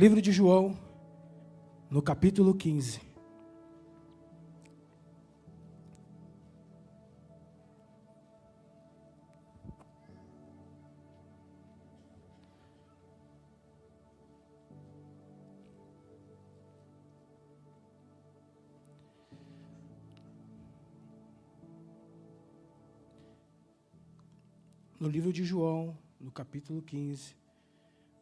Livro de João, no capítulo 15. No livro de João, no capítulo 15.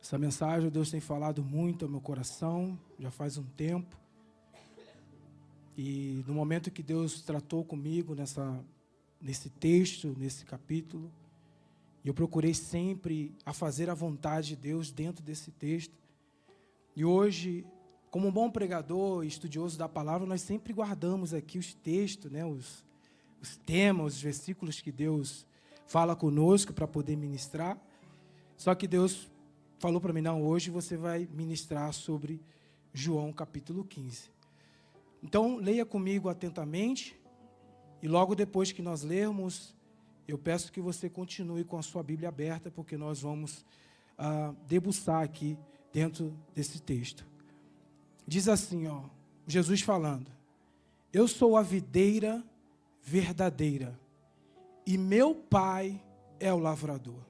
Essa mensagem Deus tem falado muito ao meu coração, já faz um tempo. E no momento que Deus tratou comigo nesse texto, nesse capítulo, eu procurei sempre a fazer a vontade de Deus dentro desse texto. E hoje, como um bom pregador e estudioso da palavra, nós sempre guardamos aqui os textos, né, os temas, os versículos que Deus fala conosco para poder ministrar. Só que Deus falou para mim, não, hoje você vai ministrar sobre João capítulo 15. Então, leia comigo atentamente, e logo depois que nós lermos, eu peço que você continue com a sua Bíblia aberta, porque nós vamos debruçar aqui dentro desse texto. Diz assim, Jesus falando: eu sou a videira verdadeira, e meu Pai é o lavrador.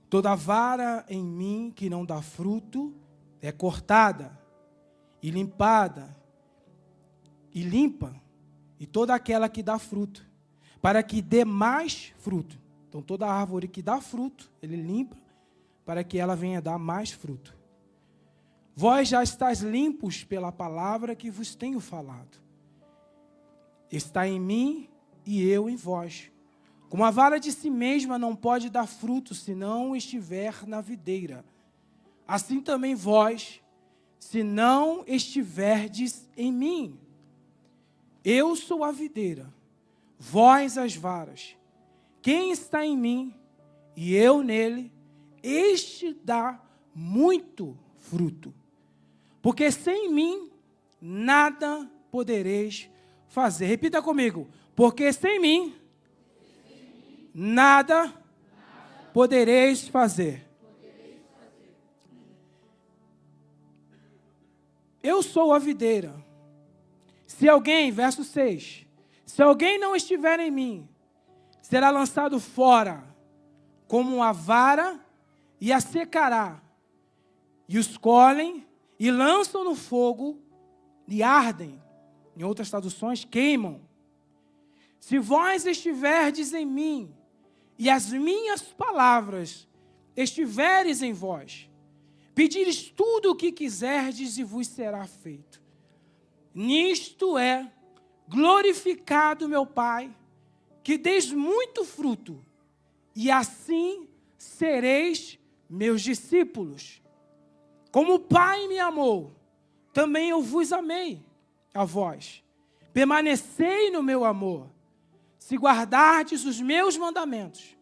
Toda vara em mim que não dá fruto é cortada e limpa, e toda aquela que dá fruto, para que dê mais fruto. Então, toda árvore que dá fruto, Ele limpa, para que ela venha dar mais fruto. Vós já estáis limpos pela palavra que vos tenho falado. Está em mim e eu em vós. Como a vara de si mesma não pode dar fruto se não estiver na videira, assim também vós, se não estiverdes em mim. Eu sou a videira, vós as varas. Quem está em mim e eu nele, este dá muito fruto. Porque sem mim nada podereis fazer. Repita comigo. Porque sem mim nada podereis fazer. Eu sou a videira. Se alguém, verso 6, se alguém não estiver em mim, será lançado fora como uma vara e a secará. E os colhem e lançam no fogo e ardem. Em outras traduções, queimam. Se vós estiverdes em mim, e as minhas palavras estiveres em vós, pedires tudo o que quiserdes e vos será feito. Nisto é glorificado meu Pai, que deis muito fruto, e assim sereis meus discípulos. Como o Pai me amou, também eu vos amei a vós. Permanecei no meu amor. Se guardardes os meus mandamentos,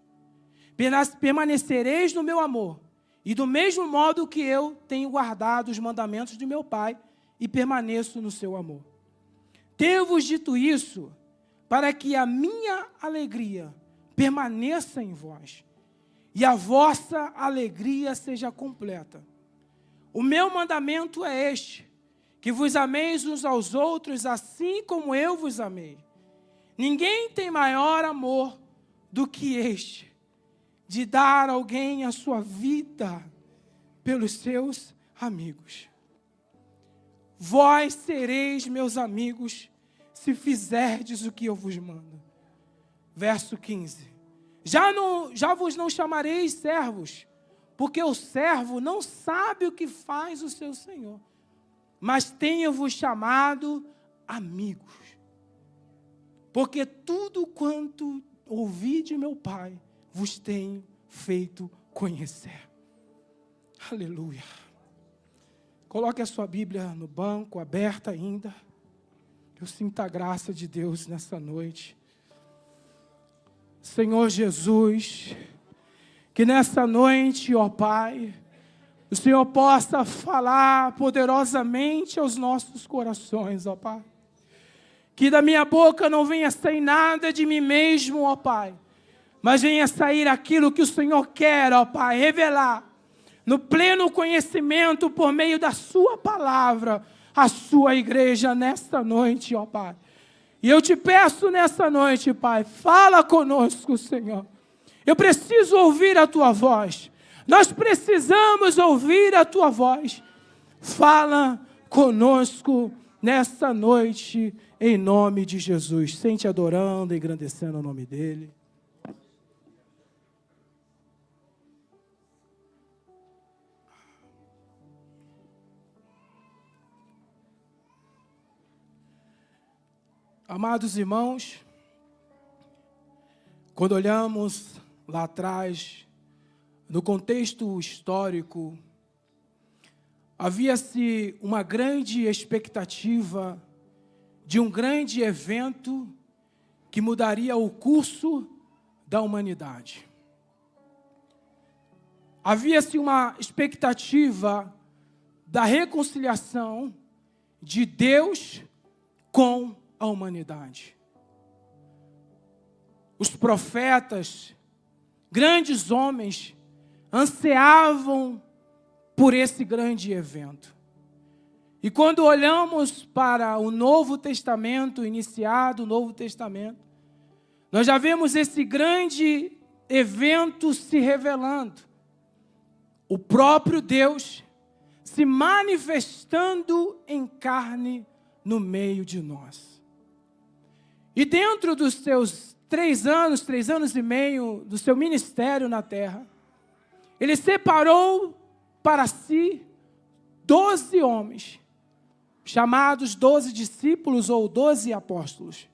permanecereis no meu amor, e do mesmo modo que eu tenho guardado os mandamentos de meu Pai, e permaneço no seu amor. Tenho-vos dito isso, para que a minha alegria permaneça em vós, e a vossa alegria seja completa. O meu mandamento é este, que vos ameis uns aos outros, assim como eu vos amei. Ninguém tem maior amor do que este, de dar a alguém a sua vida pelos seus amigos. Vós sereis meus amigos, se fizerdes o que eu vos mando. Verso 15. Já vos não chamareis servos, porque o servo não sabe o que faz o seu senhor, mas tenho-vos chamado amigos. Porque tudo quanto ouvi de meu Pai, vos tenho feito conhecer. Aleluia. Coloque a sua Bíblia no banco, aberta ainda. Eu sinto a graça de Deus nessa noite. Senhor Jesus, que nessa noite, ó Pai, o Senhor possa falar poderosamente aos nossos corações, ó Pai. Que da minha boca não venha sair nada de mim mesmo, ó Pai, mas venha sair aquilo que o Senhor quer, ó Pai, revelar no pleno conhecimento, por meio da sua palavra, a sua igreja nesta noite, ó Pai. E eu te peço nessa noite, Pai, fala conosco, Senhor. Eu preciso ouvir a tua voz. Nós precisamos ouvir a tua voz. Fala conosco nessa noite, em nome de Jesus. Sente adorando, engrandecendo o nome dele. Amados irmãos, quando olhamos lá atrás, no contexto histórico, havia-se uma grande expectativa de um grande evento que mudaria o curso da humanidade. Havia-se uma expectativa da reconciliação de Deus com a humanidade. Os profetas, grandes homens, ansiavam por esse grande evento. E quando olhamos para o Novo Testamento, iniciado o Novo Testamento, nós já vemos esse grande evento se revelando. O próprio Deus se manifestando em carne no meio de nós. E dentro dos seus 3 anos e meio do seu ministério na terra, ele separou para si 12 homens, chamados 12 discípulos ou 12 apóstolos.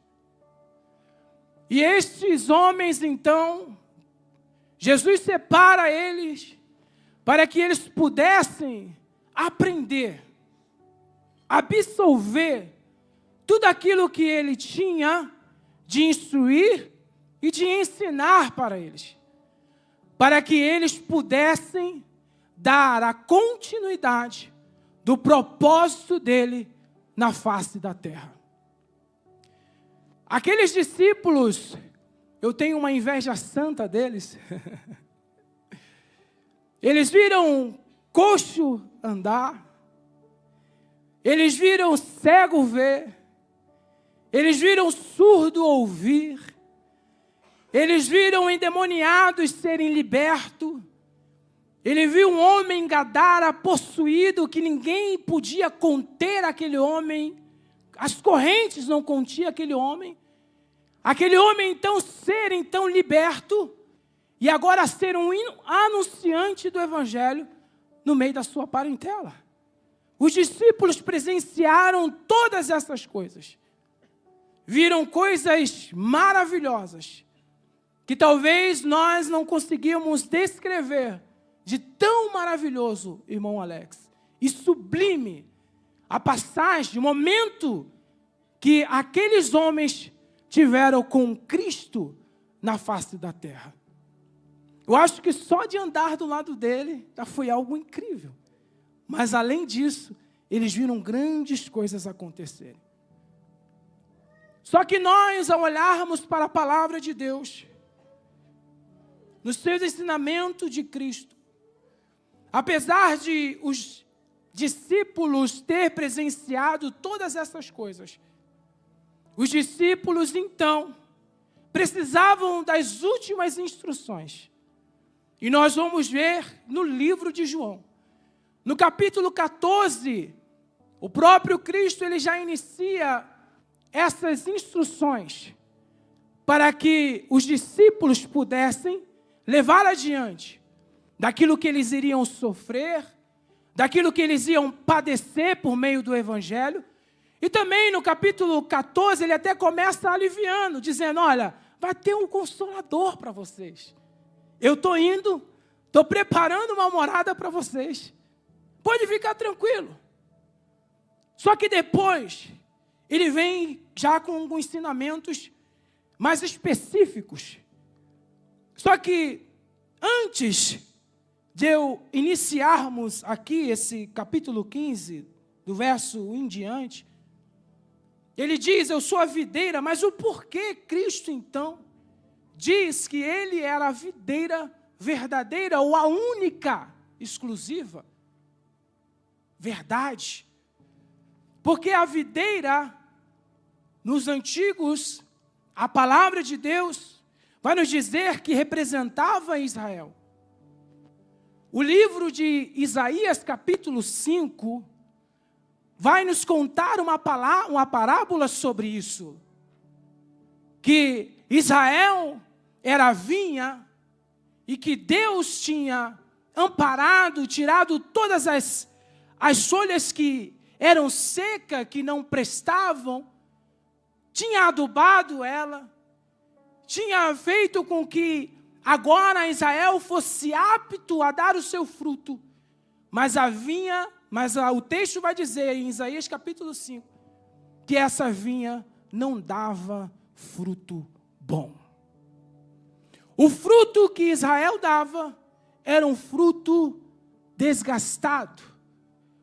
E estes homens, então, Jesus separa eles para que eles pudessem aprender, absorver tudo aquilo que ele tinha de instruir e de ensinar para eles, para que eles pudessem dar a continuidade do propósito dele na face da terra. Aqueles discípulos, eu tenho uma inveja santa deles. Eles viram coxo andar, eles viram cego ver, eles viram surdo ouvir, eles viram endemoniados serem libertos, ele viu um homem em Gadara possuído, que ninguém podia conter aquele homem, as correntes não continham aquele homem então ser liberto, e agora ser um anunciante do Evangelho no meio da sua parentela. Os discípulos presenciaram todas essas coisas, viram coisas maravilhosas, que talvez nós não conseguimos descrever, de tão maravilhoso, irmão Alex, e sublime, a passagem, o momento que aqueles homens tiveram com Cristo na face da terra. Eu acho que só de andar do lado dele, já foi algo incrível. Mas além disso, eles viram grandes coisas acontecerem. Só que nós, ao olharmos para a palavra de Deus, nos seus ensinamentos de Cristo, apesar de os discípulos ter presenciado todas essas coisas, os discípulos, então, precisavam das últimas instruções. E nós vamos ver no livro de João, no capítulo 14, o próprio Cristo ele já inicia essas instruções para que os discípulos pudessem levar adiante daquilo que eles iriam sofrer, daquilo que eles iam padecer por meio do Evangelho. E também no capítulo 14, ele até começa aliviando, dizendo, olha, vai ter um consolador para vocês. Eu estou indo, estou preparando uma morada para vocês. Pode ficar tranquilo. Só que depois, ele vem já com ensinamentos mais específicos. Só que antes de eu iniciarmos aqui esse capítulo 15, do verso 1 em diante, ele diz, eu sou a videira, mas o porquê Cristo, então, diz que ele era a videira verdadeira ou a única exclusiva. Verdade. Porque a videira, nos antigos, a palavra de Deus vai nos dizer que representava Israel. O livro de Isaías, capítulo 5, vai nos contar uma parábola sobre isso. Que Israel era a vinha e que Deus tinha amparado, tirado todas as folhas que eram secas, que não prestavam, tinha adubado ela, tinha feito com que agora Israel fosse apto a dar o seu fruto. Mas o texto vai dizer em Isaías capítulo 5, que essa vinha não dava fruto bom. O fruto que Israel dava era um fruto desgastado.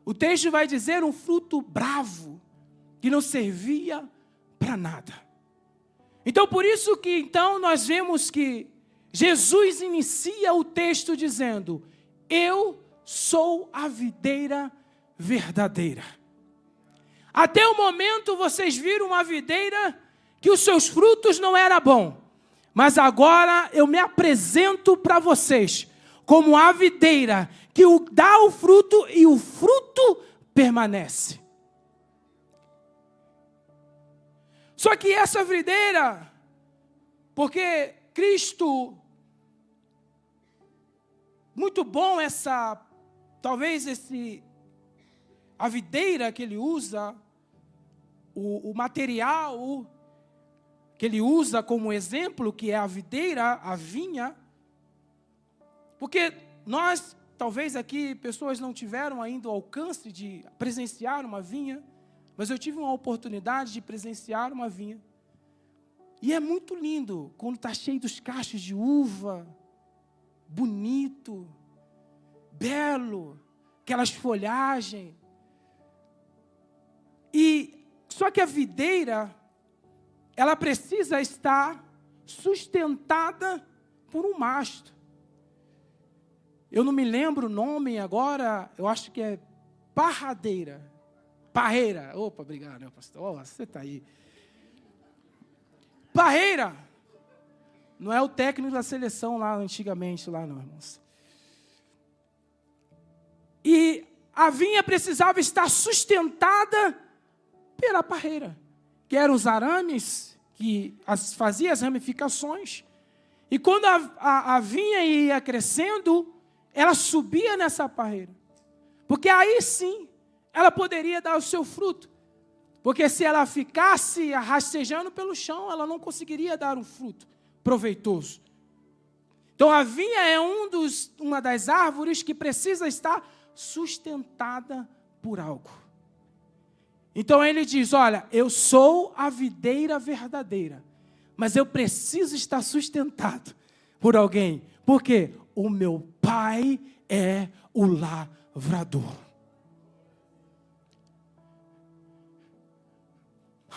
O texto vai dizer um fruto bravo, que não servia para nada. Então, por isso que então nós vemos que Jesus inicia o texto dizendo: eu sou a videira verdadeira. Até o momento vocês viram uma videira que os seus frutos não eram bons. Mas agora eu me apresento para vocês como a videira que dá o fruto e o fruto permanece. Só que essa videira, porque Cristo, muito bom a videira que ele usa, o material que ele usa como exemplo, que é a videira, a vinha, porque nós, talvez aqui, pessoas não tiveram ainda o alcance de presenciar uma vinha, mas eu tive uma oportunidade de presenciar uma vinha. E é muito lindo, quando está cheio dos cachos de uva, bonito, belo, aquelas folhagens. Só que a videira, ela precisa estar sustentada por um mastro. Eu não me lembro o nome agora, eu acho que é parreira. Opa, obrigado, meu pastor. Oh, você está aí. Parreira. Não é o técnico da seleção lá antigamente, lá não, irmãos. E a vinha precisava estar sustentada pela parreira, que eram os arames, que fazia as ramificações. E quando a vinha ia crescendo, ela subia nessa parreira. Porque aí sim, ela poderia dar o seu fruto. Porque se ela ficasse rastejando pelo chão, ela não conseguiria dar um fruto proveitoso. Então a vinha é uma das árvores que precisa estar sustentada por algo. Então ele diz: olha, eu sou a videira verdadeira, mas eu preciso estar sustentado por alguém. Por quê? O meu Pai é o lavrador.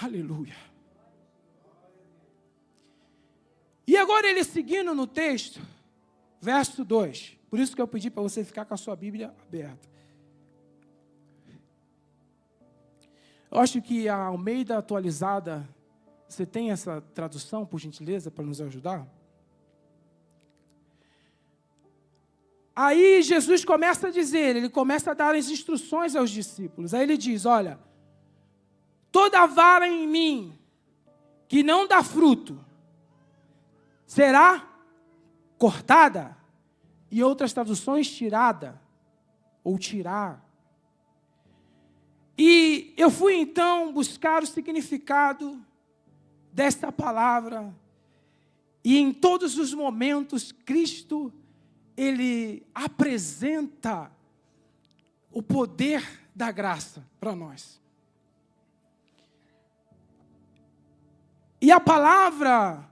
Aleluia. E agora ele seguindo no texto, verso 2. Por isso que eu pedi para você ficar com a sua Bíblia aberta. Eu acho que a Almeida atualizada, você tem essa tradução, por gentileza, para nos ajudar? Aí Jesus começa a dizer, ele começa a dar as instruções aos discípulos. Aí ele diz: olha, toda vara em mim que não dá fruto será cortada, e outras traduções tirada, ou tirar. E eu fui então buscar o significado desta palavra, e em todos os momentos Cristo, ele apresenta o poder da graça para nós. E a palavra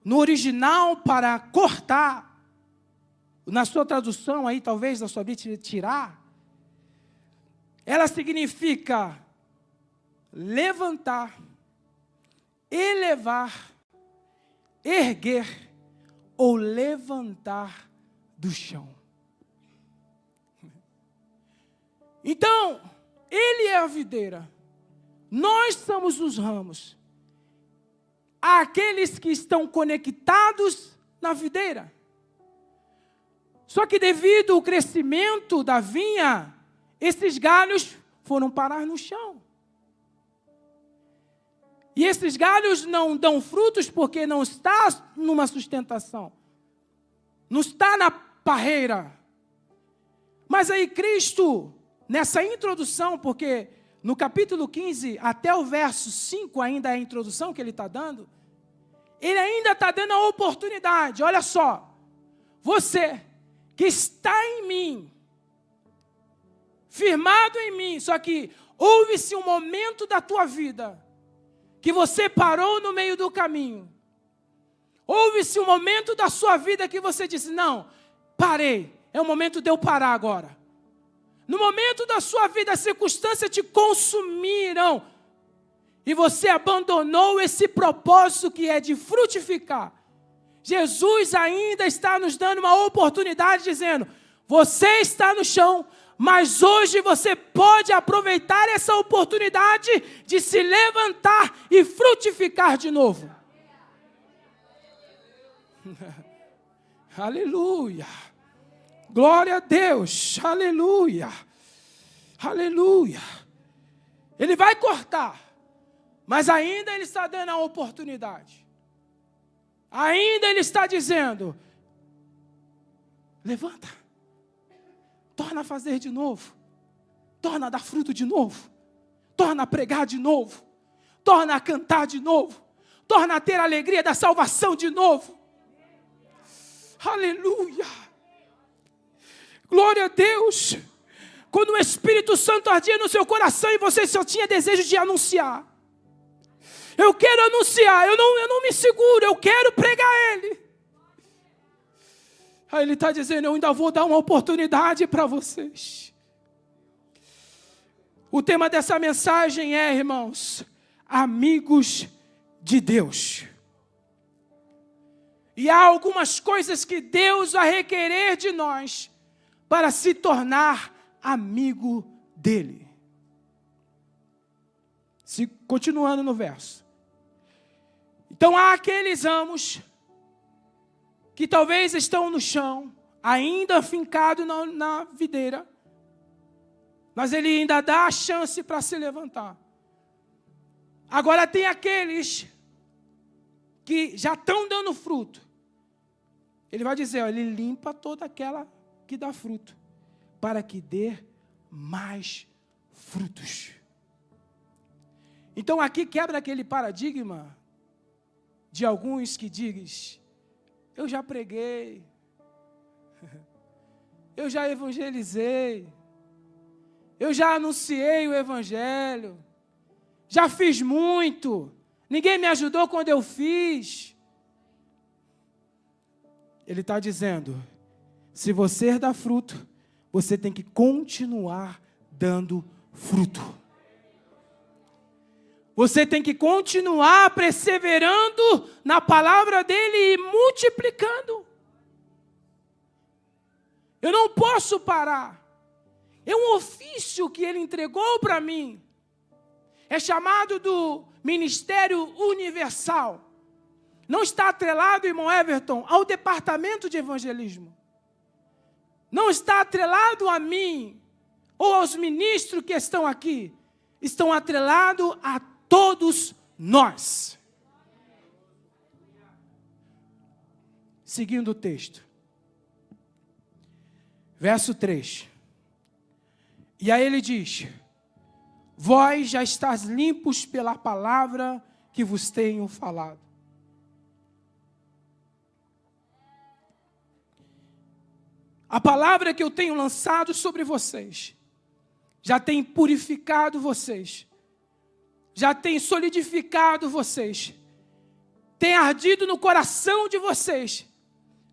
no original para cortar, na sua tradução aí, talvez, da sua Bíblia, tirar, ela significa levantar, elevar, erguer ou levantar do chão. Então, Ele é a videira. Nós somos os ramos. Há aqueles que estão conectados na videira. Só que devido ao crescimento da vinha, esses galhos foram parar no chão. E esses galhos não dão frutos porque não está numa sustentação. Não está na parreira. Mas aí Cristo, nessa introdução, porque no capítulo 15 até o verso 5 ainda é a introdução que ele está dando, ele ainda está dando a oportunidade. Olha só, você que está em mim, firmado em mim, só que houve-se um momento da tua vida que você parou no meio do caminho. Houve-se um momento da sua vida que você disse, não, parei, é o momento de eu parar agora. No momento da sua vida, as circunstâncias te consumiram e você abandonou esse propósito que é de frutificar. Jesus ainda está nos dando uma oportunidade dizendo, você está no chão, mas hoje você pode aproveitar essa oportunidade de se levantar e frutificar de novo. Aleluia. Glória a Deus. Aleluia. Aleluia. Ele vai cortar, mas ainda ele está dando a oportunidade. Ainda ele está dizendo, levanta. Torna a fazer de novo. Torna a dar fruto de novo. Torna a pregar de novo. Torna a cantar de novo. Torna a ter a alegria da salvação de novo. Aleluia. Glória a Deus. Quando o Espírito Santo ardia no seu coração e você só tinha desejo de anunciar. Eu quero anunciar, eu não me seguro, eu quero pregar Ele. Aí Ele está dizendo, eu ainda vou dar uma oportunidade para vocês. O tema dessa mensagem é, irmãos, amigos de Deus. E há algumas coisas que Deus vai requerer de nós para se tornar amigo dEle. Continuando no verso. Então há aqueles ramos que talvez estão no chão, ainda fincado na videira, mas ele ainda dá a chance para se levantar. Agora tem aqueles que já estão dando fruto. Ele vai dizer, ó, ele limpa toda aquela que dá fruto, para que dê mais frutos. Então aqui quebra aquele paradigma de alguns que dizem, eu já preguei, eu já evangelizei, eu já anunciei o evangelho, já fiz muito, ninguém me ajudou quando eu fiz. Ele está dizendo, se você dá fruto, você tem que continuar dando fruto. Você tem que continuar perseverando na palavra dele e multiplicando. Eu não posso parar. É um ofício que ele entregou para mim. É chamado do Ministério Universal. Não está atrelado, irmão Everton, ao departamento de evangelismo. Não está atrelado a mim ou aos ministros que estão aqui. Estão atrelados a todos nós. Seguindo o texto. Verso 3. E aí ele diz, vós já estáis limpos pela palavra que vos tenho falado. A palavra que eu tenho lançado sobre vocês já tem purificado vocês, já tem solidificado vocês, tem ardido no coração de vocês,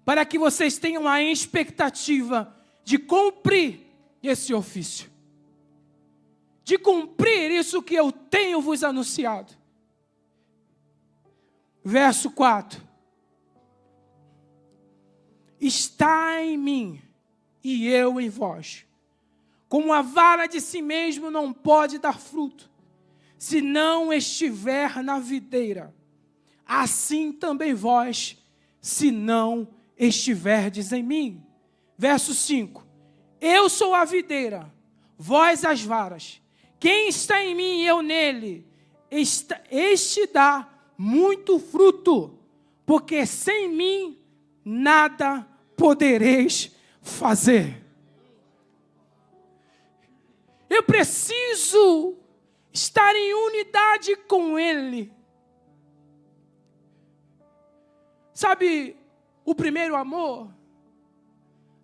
para que vocês tenham a expectativa de cumprir esse ofício, de cumprir isso que eu tenho vos anunciado. Verso 4. Está em mim e eu em vós. como a vara de si mesmo não pode dar fruto, se não estiver na videira, assim também vós, se não estiverdes em mim. Verso 5. Eu sou a videira, vós as varas. Quem está em mim e eu nele, este dá muito fruto, porque sem mim nada podereis fazer. Eu preciso estar em unidade com Ele. Sabe, o primeiro amor,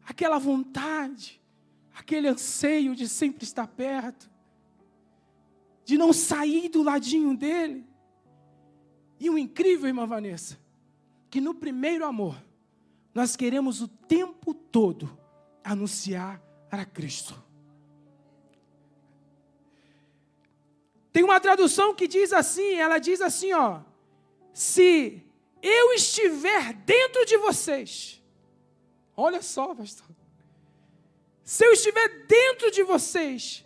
aquela vontade, aquele anseio de sempre estar perto, de não sair do ladinho dele. E o incrível, irmã Vanessa, que no primeiro amor, nós queremos o tempo todo anunciar a Cristo. Tem uma tradução que diz assim, ela diz assim, ó: se eu estiver dentro de vocês, olha só, pastor, se eu estiver dentro de vocês,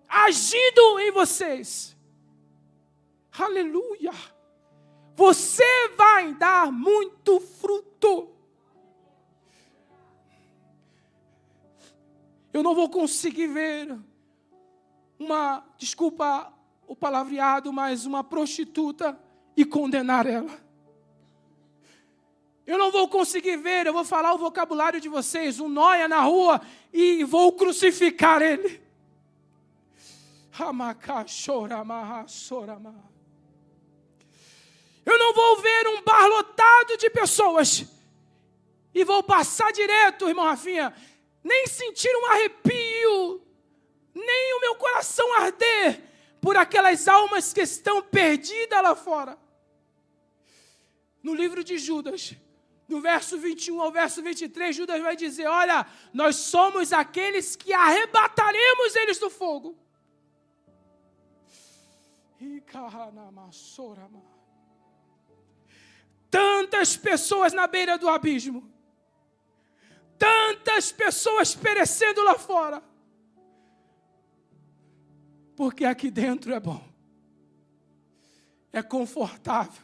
agindo em vocês, aleluia, você vai dar muito fruto. Eu não vou conseguir ver desculpa o palavreado, mas uma prostituta e condenar ela. Eu não vou conseguir ver, eu vou falar o vocabulário de vocês, um nóia na rua e vou crucificar ele. Eu não vou ver um bar lotado de pessoas e vou passar direto, irmão Rafinha, nem sentir um arrepio, nem o meu coração arder por aquelas almas que estão perdidas lá fora. No livro de Judas, do verso 21 ao verso 23, Judas vai dizer: olha, nós somos aqueles que arrebataremos eles do fogo. Tantas pessoas na beira do abismo, tantas pessoas perecendo lá fora, porque aqui dentro é bom, é confortável,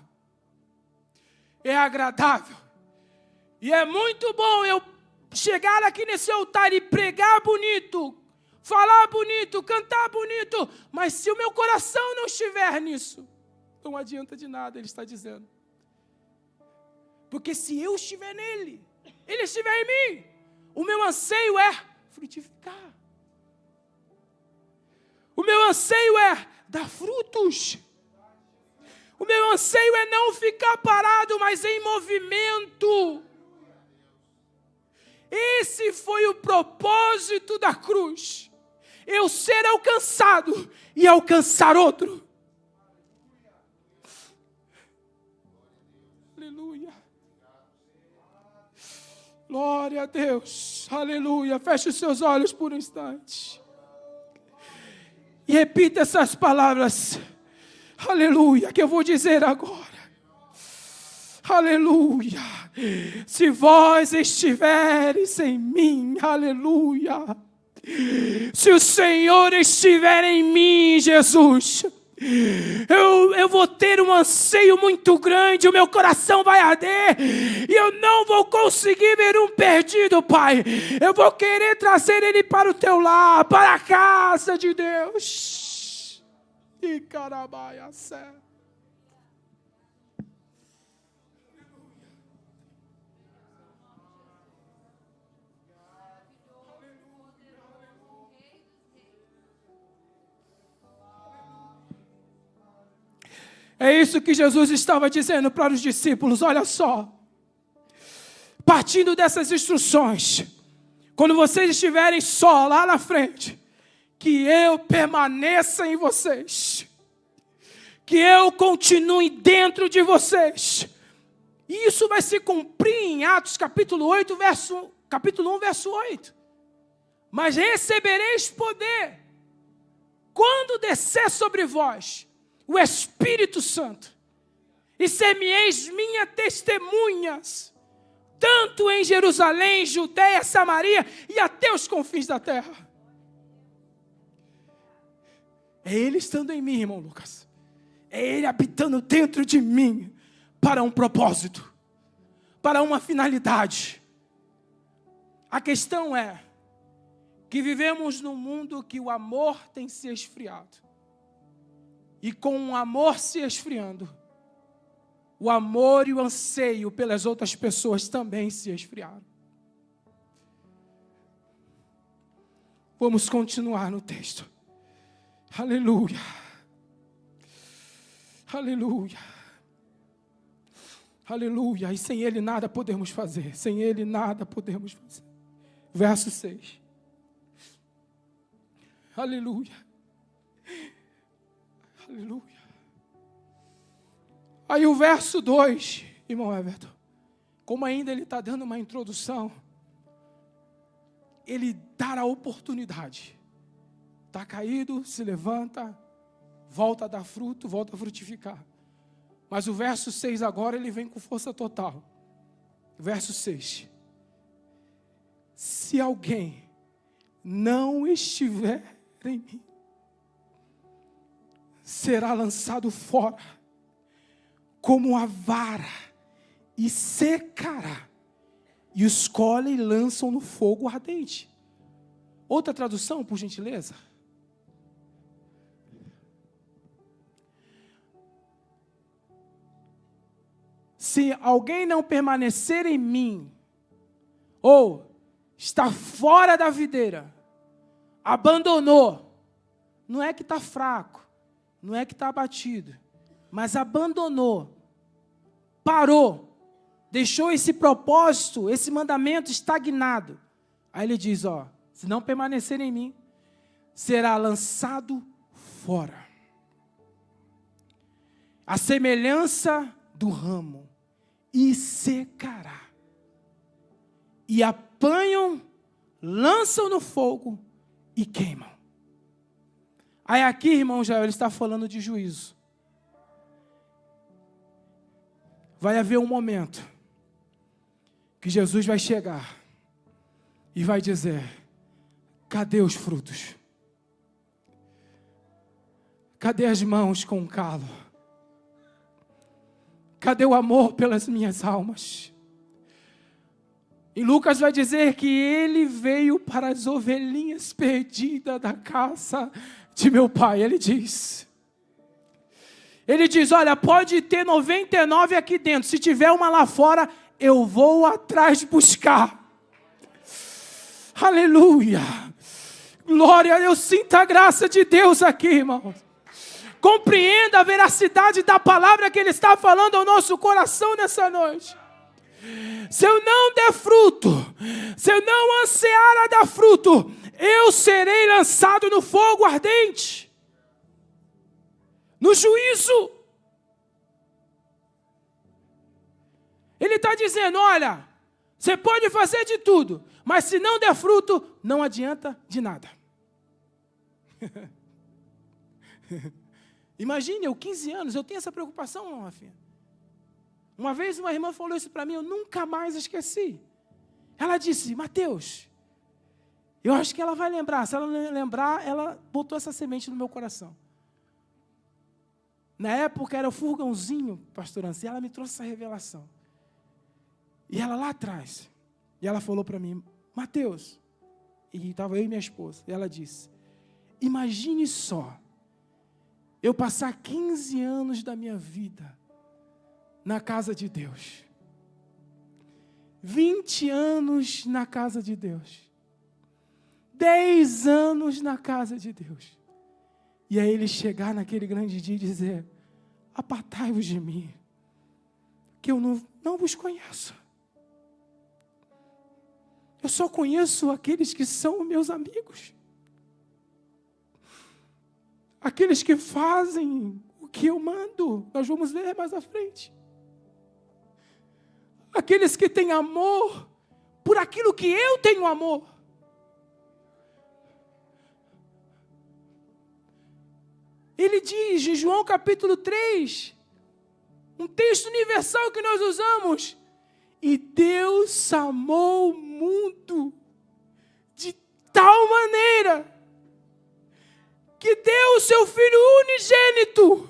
é agradável, e é muito bom eu chegar aqui nesse altar e pregar bonito, falar bonito, cantar bonito, mas se o meu coração não estiver nisso, não adianta de nada, ele está dizendo. Porque se eu estiver nele, ele estiver em mim, o meu anseio é frutificar. O meu anseio é dar frutos. O meu anseio é não ficar parado, mas em movimento. Esse foi o propósito da cruz. Eu ser alcançado e alcançar outro. Aleluia. Glória a Deus. Aleluia. Feche os seus olhos por um instante. E repita essas palavras. Aleluia. Que eu vou dizer agora. Aleluia. Se vós estiveres em mim. Aleluia. Se o Senhor estiver em mim, Jesus, eu vou ter um anseio muito grande, o meu coração vai arder, e eu não vou conseguir ver um perdido, Pai. Eu vou querer trazer ele para o teu lar, para a casa de Deus. E carabaia céu. É isso que Jesus estava dizendo para os discípulos. Olha só, partindo dessas instruções, quando vocês estiverem só lá na frente, que eu permaneça em vocês, que eu continue dentro de vocês. E isso vai se cumprir em Atos capítulo 1, verso 8. Mas recebereis poder quando descer sobre vós o Espírito Santo, e ser-me-eis minhas testemunhas, tanto em Jerusalém, Judeia, Samaria e até os confins da terra. É Ele estando em mim, irmão Lucas. É Ele habitando dentro de mim para um propósito, para uma finalidade. A questão é que vivemos num mundo que o amor tem se esfriado. E com o amor se esfriando, o amor e o anseio pelas outras pessoas também se esfriaram. Vamos continuar no texto. Aleluia. Aleluia. Aleluia. E sem Ele nada podemos fazer. Sem Ele nada podemos fazer. Verso 6. Aleluia. Aleluia. Aí o verso 2, irmão Everton, como ainda ele está dando uma introdução, ele dá a oportunidade. Está caído, se levanta, volta a dar fruto, volta a frutificar. Mas o verso 6 agora ele vem com força total. Verso 6. Se alguém não estiver em mim, será lançado fora como a vara e secará, e os colhem e lançam no fogo ardente. Outra tradução, por gentileza. Se alguém não permanecer em mim, ou está fora da videira, abandonou, não é que está fraco, não é que está abatido, mas abandonou, parou, deixou esse propósito, esse mandamento estagnado. Aí ele diz, se não permanecer em mim, será lançado fora. A semelhança do ramo, e secará. E apanham, lançam no fogo e queimam. Aí aqui, irmão Jael, ele está falando de juízo. Vai haver um momento que Jesus vai chegar e vai dizer, cadê os frutos? Cadê as mãos com calo? Cadê o amor pelas minhas almas? E Lucas vai dizer que ele veio para as ovelhinhas perdidas da casa de meu pai. Ele diz, olha, pode ter 99 aqui dentro. Se tiver uma lá fora, eu vou atrás buscar. Aleluia. Glória, eu sinto a graça de Deus aqui, irmãos. Compreenda a veracidade da palavra que Ele está falando ao nosso coração nessa noite. Se eu não der fruto, se eu não ansiar a dar fruto, eu serei lançado no fogo ardente, no juízo. Ele está dizendo, olha, você pode fazer de tudo, mas se não der fruto, não adianta de nada. Imagine, eu 15 anos, eu tenho essa preocupação, Rafinha. Uma vez uma irmã falou isso para mim, eu nunca mais esqueci. Ela disse, Mateus, eu acho que ela vai lembrar. Se ela não lembrar, ela botou essa semente no meu coração. Na época era o furgãozinho, pastor Anci, ela me trouxe essa revelação. E ela lá atrás, e ela falou para mim, Mateus, e estava eu e minha esposa, e ela disse, imagine só, eu passar 15 anos da minha vida na casa de Deus. 20 anos na casa de Deus. 10 anos na casa de Deus. E aí ele chegar naquele grande dia e dizer, apartai-vos de mim, que eu não vos conheço. Eu só conheço aqueles que são meus amigos. Aqueles que fazem o que eu mando. Nós vamos ver mais à frente. Aqueles que têm amor por aquilo que eu tenho amor. Ele diz em João capítulo 3, um texto universal que nós usamos, e Deus amou o mundo de tal maneira que deu o seu Filho unigênito,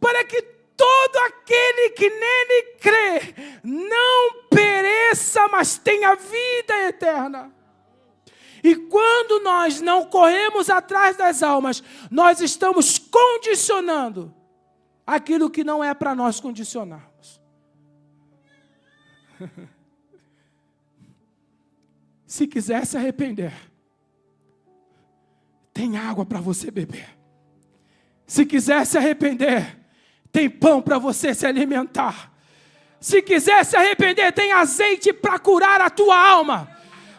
para que todo aquele que nele crê não pereça, mas tenha vida eterna. E quando nós não corremos atrás das almas, nós estamos condicionando aquilo que não é para nós condicionarmos. Se quiser se arrepender, tem água para você beber. Se quiser se arrepender, tem pão para você se alimentar. Se quiser se arrepender, tem azeite para curar a tua alma.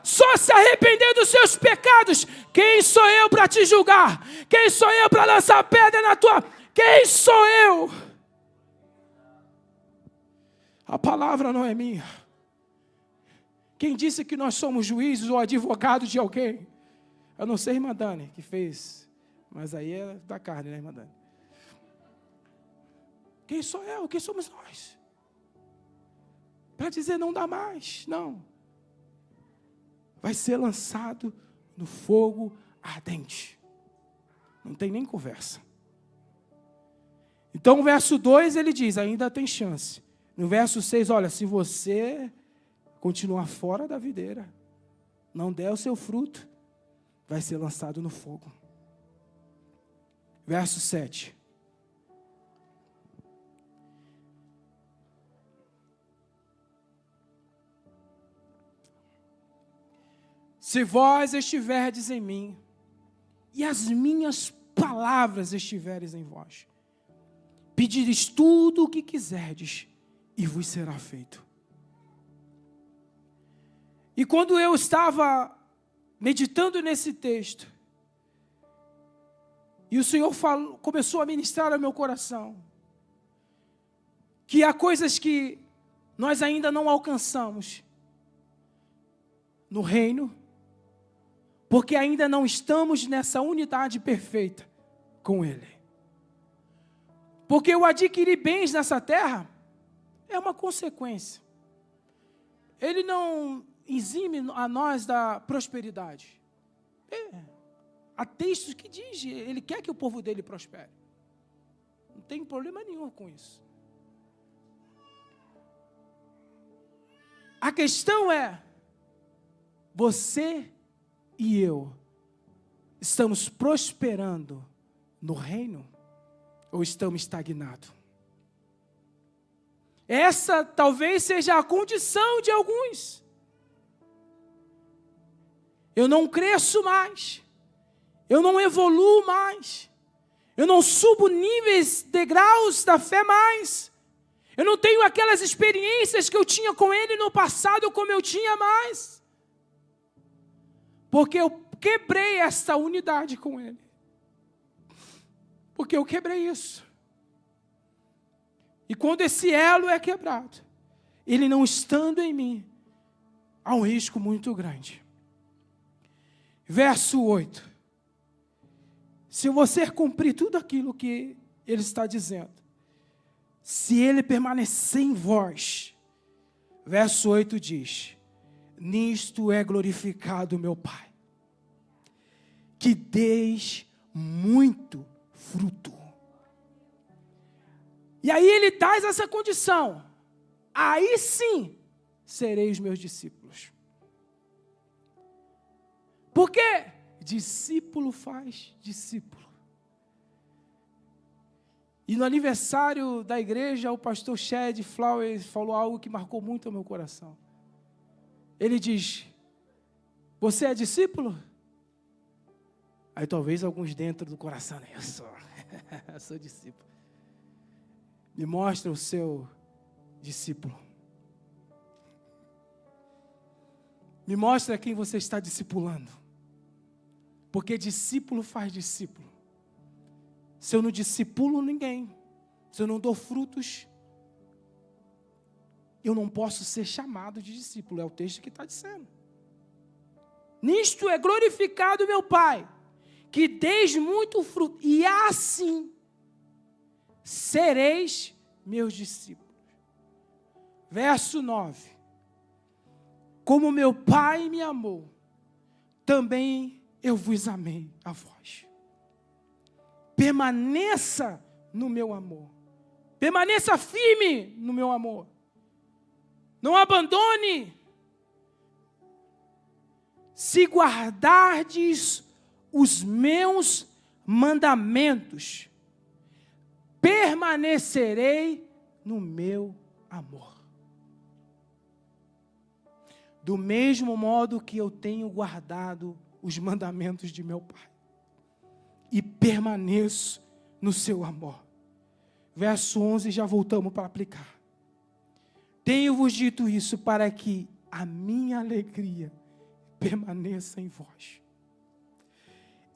Só se arrepender dos seus pecados. Quem sou eu para te julgar? Quem sou eu para lançar pedra na tua... Quem sou eu? A palavra não é minha. Quem disse que nós somos juízes ou advogados de alguém? Eu não sei, irmã Dani, que fez. Mas aí é da carne, né, irmã Dani? Quem sou eu? Quem somos nós? Para dizer não dá mais. Não. Vai ser lançado no fogo ardente. Não tem nem conversa. Então, no verso 2 ele diz, ainda tem chance. No verso 6, olha, se você continuar fora da videira, não der o seu fruto, vai ser lançado no fogo. Verso 7. Se vós estiverdes em mim, e as minhas palavras estiveres em vós, pedireis tudo o que quiserdes, e vos será feito. E quando eu estava meditando nesse texto, e o Senhor começou a ministrar ao meu coração, que há coisas que nós ainda não alcançamos no reino, porque ainda não estamos nessa unidade perfeita com Ele. Porque eu adquirir bens nessa terra é uma consequência. Ele não exime a nós da prosperidade. Há textos que diz, Ele quer que o povo dele prospere. Não tem problema nenhum com isso. A questão é, você e eu estamos prosperando no reino ou estamos estagnados? Essa talvez seja a condição de alguns. Eu não cresço mais, eu não evoluo mais, eu não subo níveis, degraus da fé mais, eu não tenho aquelas experiências que eu tinha com Ele no passado como eu tinha mais. Porque eu quebrei essa unidade com Ele. Porque eu quebrei isso. E quando esse elo é quebrado, Ele não estando em mim, há um risco muito grande. Verso 8. Se você cumprir tudo aquilo que Ele está dizendo, se Ele permanecer em vós, verso 8 diz, nisto é glorificado meu Pai, que deis muito fruto. E aí ele traz essa condição. Aí sim, sereis meus discípulos. Porque discípulo faz discípulo. E no aniversário da igreja, o pastor Shed Flowers falou algo que marcou muito o meu coração. Ele diz, você é discípulo? Aí talvez alguns dentro do coração, né? Eu sou discípulo. Me mostra o seu discípulo. Me mostra quem você está discipulando. Porque discípulo faz discípulo. Se eu não discipulo ninguém, se eu não dou frutos, eu não posso ser chamado de discípulo. É o texto que está dizendo. Nisto é glorificado meu Pai, que deis muito fruto, e assim sereis meus discípulos. Verso 9. Como meu Pai me amou, também eu vos amei a vós. permaneça no meu amor. Permaneça firme no meu amor. Não abandone. Se guardardes os meus mandamentos, permanecerei no meu amor. Do mesmo modo que eu tenho guardado os mandamentos de meu Pai, e permaneço no seu amor. Verso 11, já voltamos para aplicar. Tenho-vos dito isso para que a minha alegria permaneça em vós,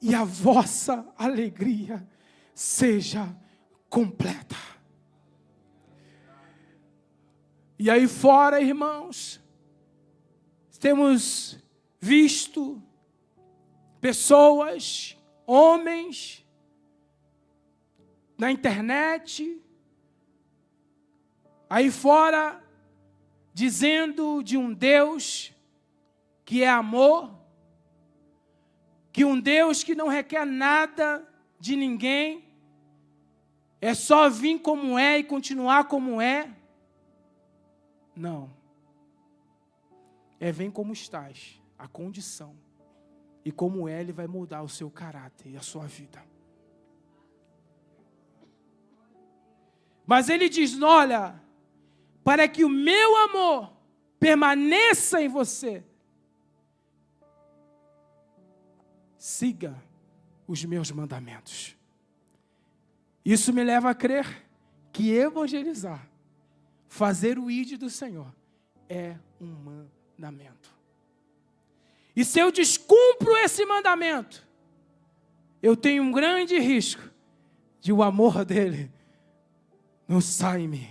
e a vossa alegria seja completa. E aí fora, irmãos, temos visto pessoas, homens, na internet, aí fora, dizendo de um Deus que é amor, que um Deus que não requer nada de ninguém, é só vir como é e continuar como é. Não. É vem como estás, a condição. E como é, Ele vai mudar o seu caráter e a sua vida. Mas Ele diz, olha, para que o meu amor permaneça em você, siga os meus mandamentos. Isso me leva a crer que evangelizar, fazer o ID do Senhor, é um mandamento. E se eu descumpro esse mandamento, eu tenho um grande risco de o amor dele não sair em mim.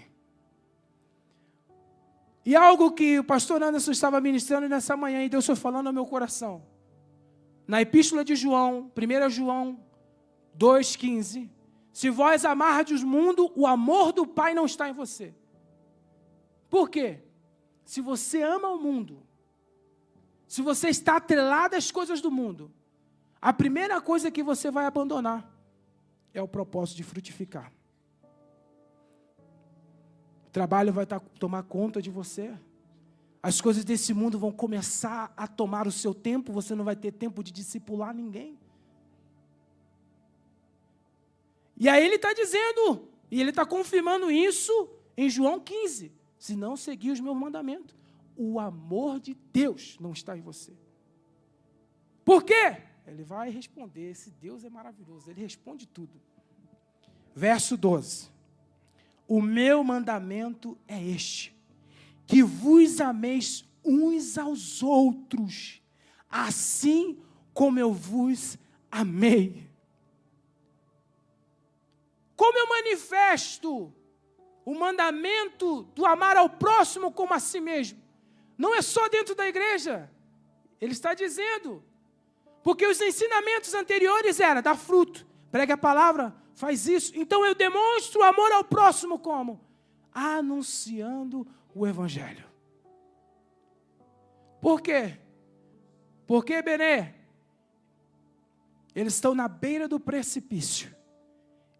E algo que o pastor Anderson estava ministrando nessa manhã, e Deus foi falando ao meu coração. Na epístola de João, 1 João 2,15, se vós amardes o mundo, o amor do Pai não está em você. Por quê? Se você ama o mundo, se você está atrelado às coisas do mundo, a primeira coisa que você vai abandonar é o propósito de frutificar. O trabalho vai tomar conta de você. As coisas desse mundo vão começar a tomar o seu tempo, você não vai ter tempo de discipular ninguém. E aí ele está dizendo, e ele está confirmando isso em João 15, se não seguir os meus mandamentos, o amor de Deus não está em você. Por quê? Ele vai responder, esse Deus é maravilhoso, ele responde tudo. Verso 12, o meu mandamento é este, que vos ameis uns aos outros, assim como eu vos amei. Como eu manifesto o mandamento do amar ao próximo como a si mesmo? Não é só dentro da igreja. Ele está dizendo, porque os ensinamentos anteriores eram, dá fruto, pregue a palavra, faz isso. Então eu demonstro o amor ao próximo como? Anunciando o Evangelho. Por quê? Porque, Benê, eles estão na beira do precipício.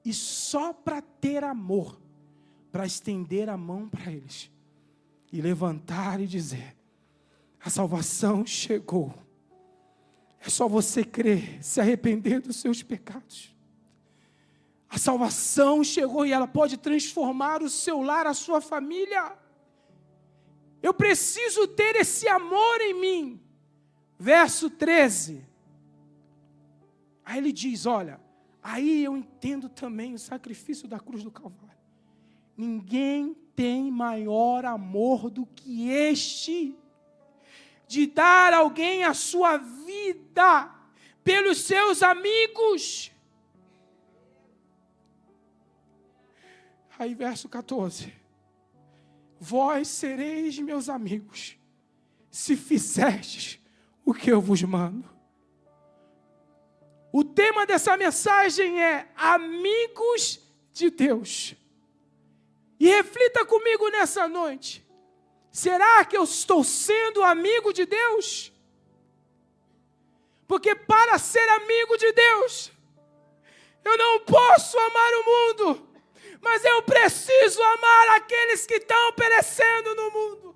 E só para ter amor, para estender a mão para eles. E levantar e dizer, a salvação chegou. É só você crer, se arrepender dos seus pecados. A salvação chegou e ela pode transformar o seu lar, a sua família. Eu preciso ter esse amor em mim. Verso 13. Aí ele diz, olha, aí eu entendo também o sacrifício da cruz do Calvário. Ninguém tem maior amor do que este, de dar a alguém a sua vida pelos seus amigos. Aí verso 14, vós sereis meus amigos, se fizerdes o que eu vos mando. O tema dessa mensagem é amigos de Deus. E reflita comigo nessa noite, será que eu estou sendo amigo de Deus? Porque para ser amigo de Deus, Eu não posso amar o mundo, mas eu preciso amar aqueles que estão perecendo no mundo.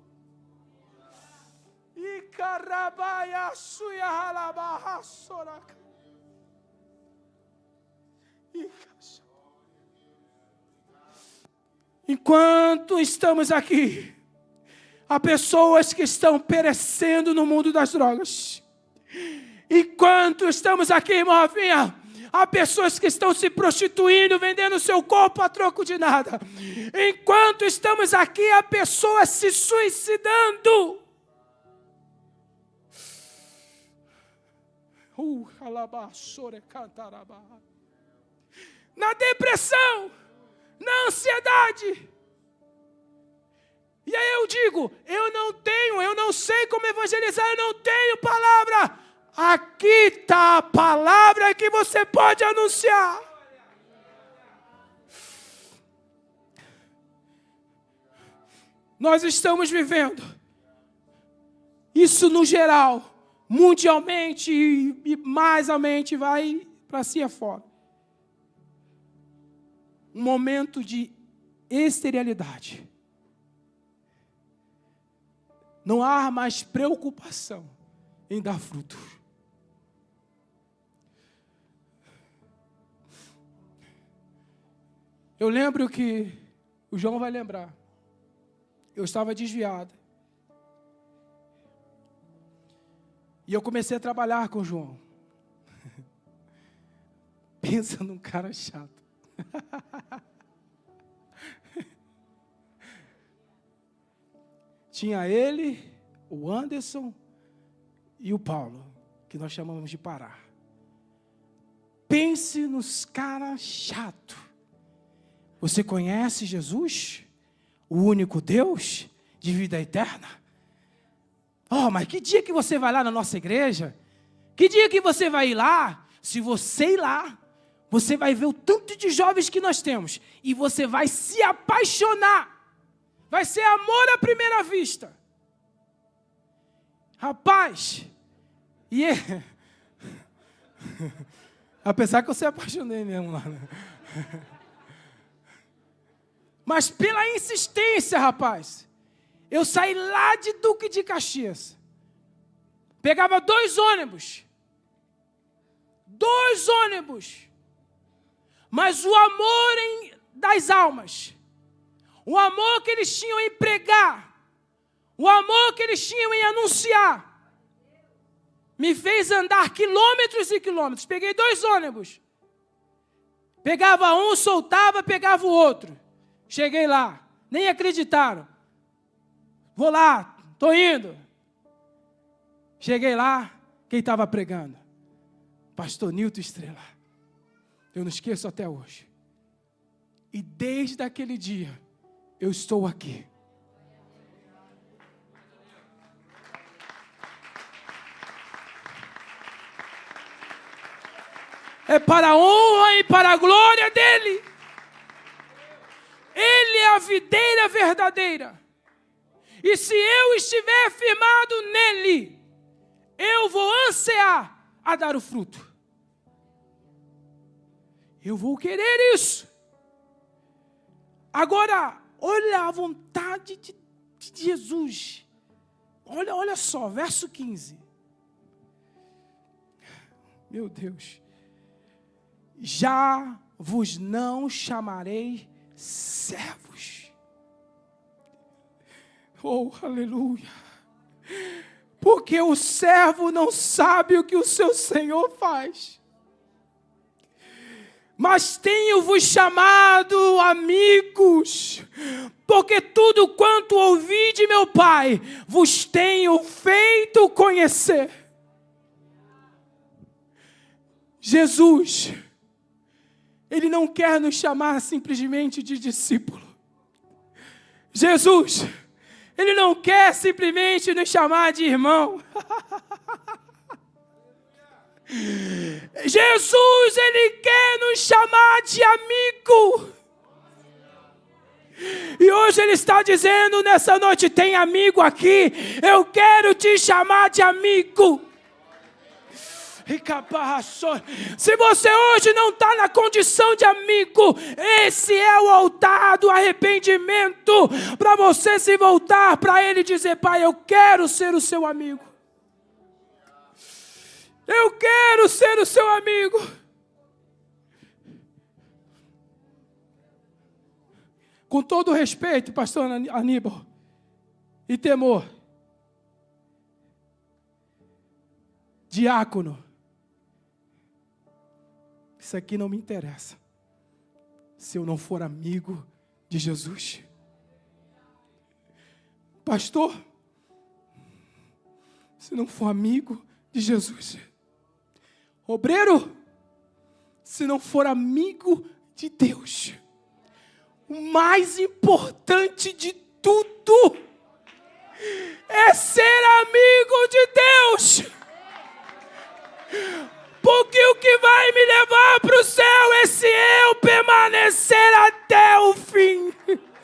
Enquanto estamos aqui, há pessoas que estão perecendo no mundo das drogas. Enquanto estamos aqui, irmão Rafinha, há pessoas que estão se prostituindo, vendendo seu corpo a troco de nada. Enquanto estamos aqui, há pessoas se suicidando. Na depressão, na ansiedade. E aí eu digo, eu não sei como evangelizar, eu não tenho palavra. Aqui está a palavra que você pode anunciar. Nós estamos vivendo isso no geral, mundialmente e mais aumente, vai para si afora. Um momento de esterilidade. Não há mais preocupação em dar fruto. Eu lembro que, o João vai lembrar, eu estava desviado. E eu comecei a trabalhar com o João. Pensa num cara chato. Tinha ele, o Anderson e o Paulo, que nós chamamos de Pará. Pense nos caras chatos. Você conhece Jesus? O único Deus de vida eterna? Oh, mas que dia que você vai lá na nossa igreja? Que dia que você vai ir lá? Se você ir lá, você vai ver o tanto de jovens que nós temos. E você vai se apaixonar. Vai ser amor à primeira vista. Rapaz, apesar que eu se apaixonei mesmo lá, né? Mas pela insistência, rapaz, eu saí lá de Duque de Caxias. Pegava 2 ônibus. 2 ônibus. Mas o amor das almas, o amor que eles tinham em pregar, o amor que eles tinham em anunciar, me fez andar quilômetros e quilômetros. Peguei 2 ônibus. Pegava um, soltava, pegava o outro. Cheguei lá, nem acreditaram. Vou lá, estou indo. Cheguei lá, quem estava pregando? Pastor Nilton Estrela. Eu não esqueço até hoje. E desde aquele dia, eu estou aqui. É para a honra e para a glória dEle. Ele é a videira verdadeira. E se eu estiver firmado nele, eu vou ansiar a dar o fruto. Eu vou querer isso. Agora, olha a vontade de Jesus. Olha só, verso 15. Meu Deus. Já vos não chamarei servos. Oh, aleluia. Porque o servo não sabe o que o seu Senhor faz. Mas tenho-vos chamado amigos, porque tudo quanto ouvi de meu Pai, vos tenho feito conhecer. Jesus, Ele não quer nos chamar simplesmente de discípulo. Jesus, Ele não quer simplesmente nos chamar de irmão. Jesus, Ele quer nos chamar de amigo. E hoje Ele está dizendo nessa noite, tem amigo aqui? Eu quero te chamar de amigo. Se você hoje não está na condição de amigo, esse é o altar do arrependimento, para você se voltar para Ele e dizer: Pai, eu quero ser o seu amigo. Eu quero ser o seu amigo. Com todo respeito, pastor Aníbal, e temor, diácono, isso aqui não me interessa se eu não for amigo de Jesus. Pastor, se não for amigo de Jesus. Obreiro, se não for amigo de Deus. O mais importante de tudo é ser amigo de Deus. Porque o que vai me levar para o céu é se eu